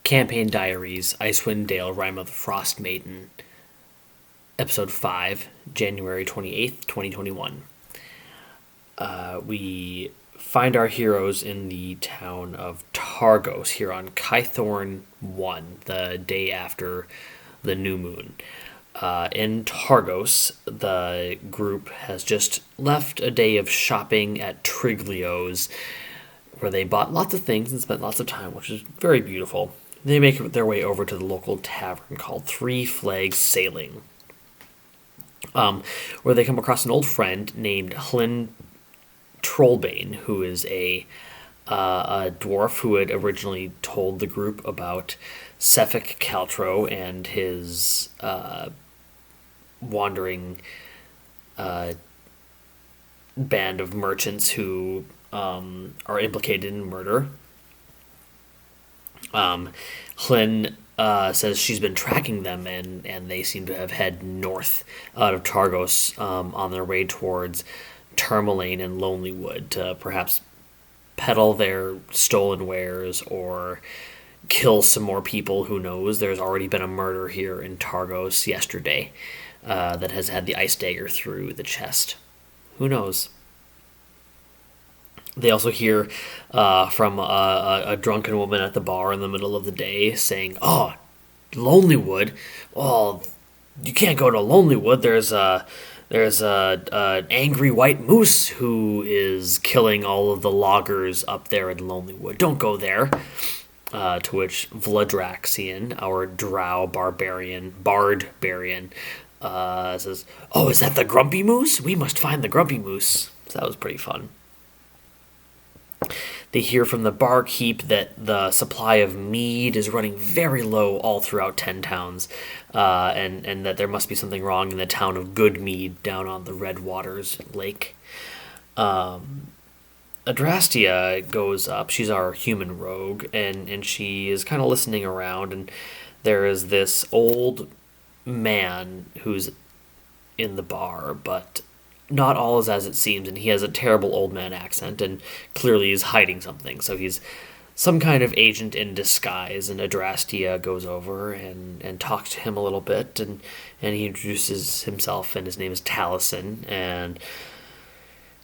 Campaign Diaries, Icewind Dale, Rime of the Frostmaiden, Episode 5, January 28th, 2021. We find our heroes in the town of Targos here on Kythorn 1, the day after the new moon. In Targos, the group has just left a day of shopping at Triglio's, where they bought lots of things and spent lots of time, which is very beautiful. They make their way over to the local tavern called Three Flags Sailing, where they come across an old friend named Hlyn Trollbane, who is a dwarf who had originally told the group about Sephek Kaltro and his wandering band of merchants who are implicated in murder. Hlyn says she's been tracking them, and they seem to have head north out of Targos on their way towards Tourmaline and Lonelywood to perhaps peddle their stolen wares or kill some more people. Who knows? There's already been a murder here in Targos yesterday that has had the ice dagger through the chest. Who knows? They also hear from a drunken woman at the bar in the middle of the day saying, "Oh, Lonelywood! Oh, you can't go to Lonelywood. There's an angry white moose who is killing all of the loggers up there in Lonelywood. Don't go there." To which Draxian, our drow bardbarian, says, "Oh, is that the grumpy moose? We must find the grumpy moose." So that was pretty fun. They hear from the barkeep that the supply of mead is running very low all throughout 10 towns, and that there must be something wrong in the town of Goodmead down on the Red Waters Lake. Adrasteia goes up. She's our human rogue, and she is kind of listening around, and there is this old man who's in the bar, but not all is as it seems, and he has a terrible old man accent and clearly is hiding something. So he's some kind of agent in disguise, and Adrasteia goes over and talks to him a little bit, and he introduces himself, and his name is Taliesin, and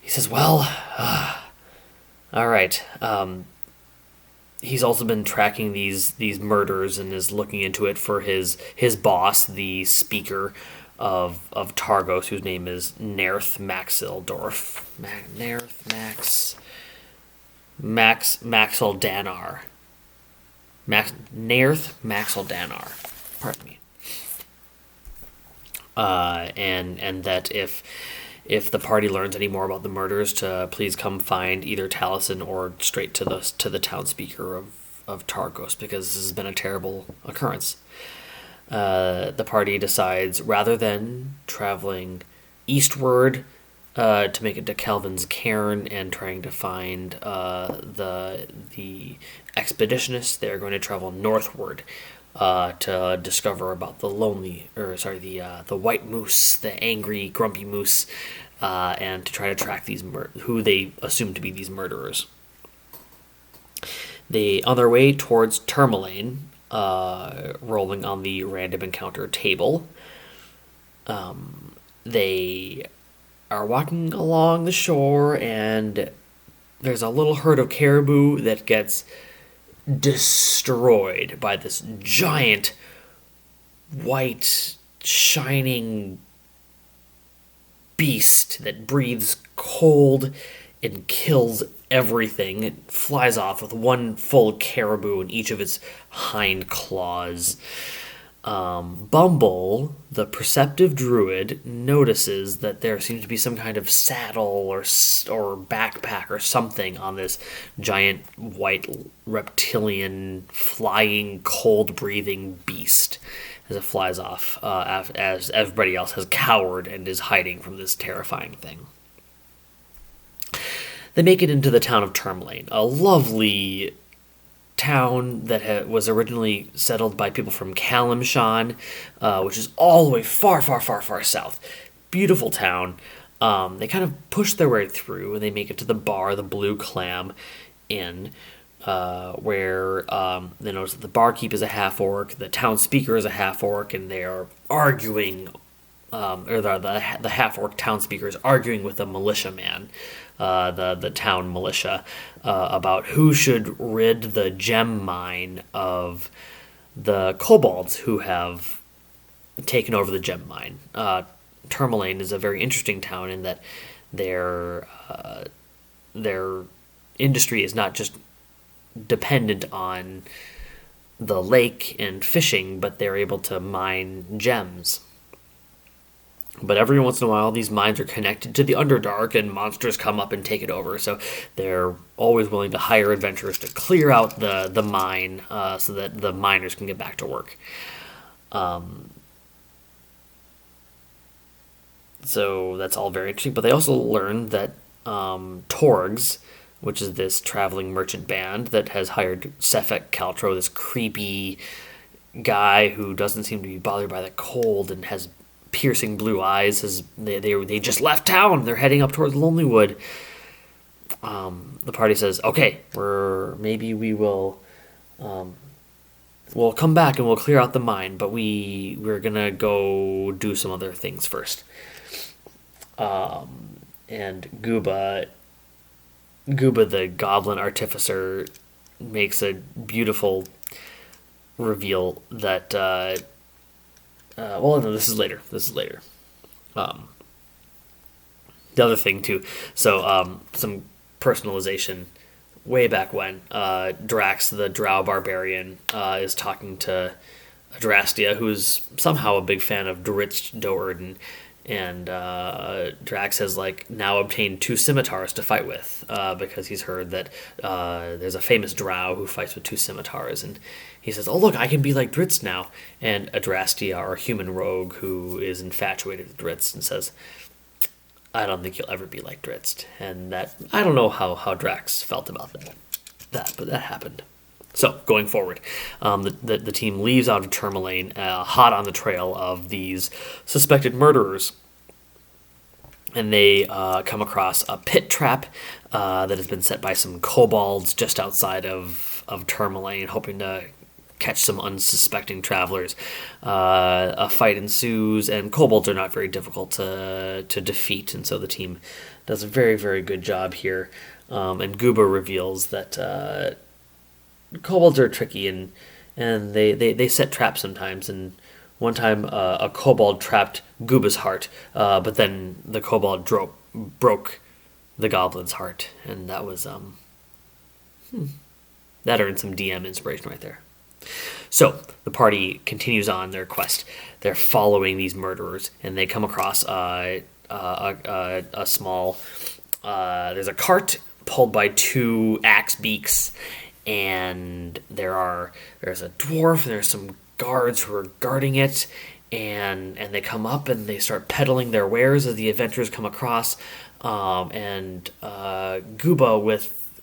he says, "Well, all right. He's also been tracking these murders and is looking into it for his boss, the speaker of Targos, whose name is Nerth Maxildorf. Maxildanar. Nerth Maxildanar. Pardon me. And that if the party learns any more about the murders, to please come find either Taliesin or straight to the town speaker of Targos, because this has been a terrible occurrence. The party decides, rather than traveling eastward to make it to Kelvin's Cairn and trying to find the expeditionists, they're going to travel northward to discover about the white moose, the angry, grumpy moose, and to try to track these who they assume to be these murderers. They, on their way towards Tourmaline, rolling on the random encounter table, they are walking along the shore, and there's a little herd of caribou that gets destroyed by this giant white shining beast that breathes cold and kills everything. It flies off with one full caribou in each of its hind claws. Bumble, the perceptive druid, notices that there seems to be some kind of saddle or backpack or something on this giant white reptilian flying cold-breathing beast as it flies off, as everybody else has cowered and is hiding from this terrifying thing. They make it into the town of Tourmaline, a lovely town that was originally settled by people from Kalimshan, which is all the way far, far, far, far south. Beautiful town. They kind of push their way through, and they make it to the bar, the Blue Clam Inn, where they notice that the barkeep is a half orc, the town speaker is a half orc, and they are arguing, or the half orc town speaker is arguing with a militiaman, the town militia, about who should rid the gem mine of the kobolds who have taken over the gem mine. Tourmaline is a very interesting town in that their industry is not just dependent on the lake and fishing, but they're able to mine gems. But every once in a while, these mines are connected to the Underdark, and monsters come up and take it over. So they're always willing to hire adventurers to clear out the mine, so that the miners can get back to work. So that's all very interesting. But they also learned that Torgs, which is this traveling merchant band that has hired Sephek Kaltro, this creepy guy who doesn't seem to be bothered by the cold and has piercing blue eyes. They just left town. They're heading up towards Lonelywood. The party says, "Okay, we will we'll come back and we'll clear out the mine, but we're gonna go do some other things first." And Guba, the goblin artificer, makes a beautiful reveal that. Well, no, this is later. The other thing too. So, some personalization. Way back when, Drax, the drow barbarian, is talking to Adrasteia, who's somehow a big fan of Dritz Doerden, and Drax has now obtained 2 scimitars to fight with, because he's heard that there's a famous drow who fights with 2 scimitars, and he says, "Oh look, I can be like Dritz now." And Adrasteia, our human rogue, who is infatuated with Dritz, and says, "I don't think you'll ever be like Dritz." And that, I don't know how Drax felt about that, but that happened. So, going forward, the team leaves out of Tourmaline, hot on the trail of these suspected murderers. And they come across a pit trap that has been set by some kobolds just outside of Tourmaline, hoping to catch some unsuspecting travelers. A fight ensues, and kobolds are not very difficult to defeat, and so the team does a very, very good job here. And Guba reveals that kobolds are tricky, and they set traps sometimes. And one time, a kobold trapped Guba's heart, but then the kobold broke the goblin's heart, and that was that earned some DM inspiration right there. So the party continues on their quest. They're following these murderers, and they come across a small. There's a cart pulled by 2 axe beaks, and there's a dwarf, and there's some guards who are guarding it, and they come up and they start peddling their wares as the adventurers come across, and Guba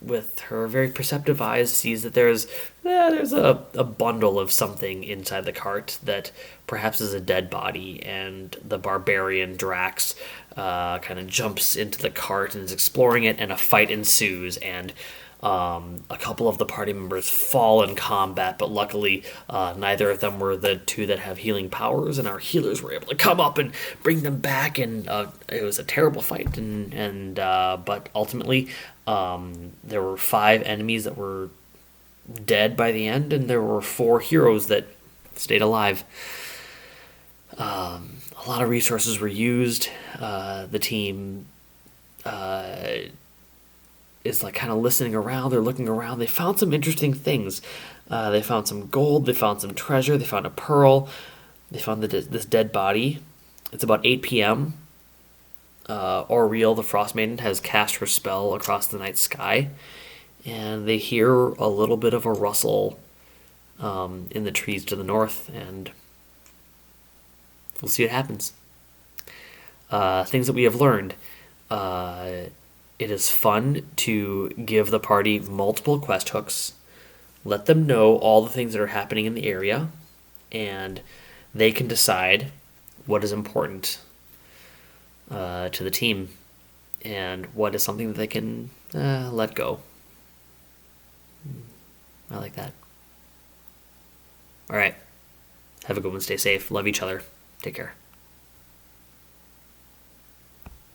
with her very perceptive eyes sees that there's a bundle of something inside the cart that perhaps is a dead body, and the barbarian Drax kind of jumps into the cart and is exploring it, and a fight ensues, and a couple of the party members fall in combat, but luckily neither of them were the 2 that have healing powers, and our healers were able to come up and bring them back, and it was a terrible fight, and but ultimately there were 5 enemies that were dead by the end, and there were 4 heroes that stayed alive. A lot of resources were used. The team is kind of listening around. They're looking around. They found some interesting things. They found some gold. They found some treasure. They found a pearl. They found this dead body. It's about 8 p.m. Oriel, the Frostmaiden, has cast her spell across the night sky, and they hear a little bit of a rustle in the trees to the north, and we'll see what happens. Things that we have learned. It is fun to give the party multiple quest hooks, let them know all the things that are happening in the area, and they can decide what is important to the team and what is something that they can let go. I like that. All right. Have a good one. Stay safe. Love each other. Take care.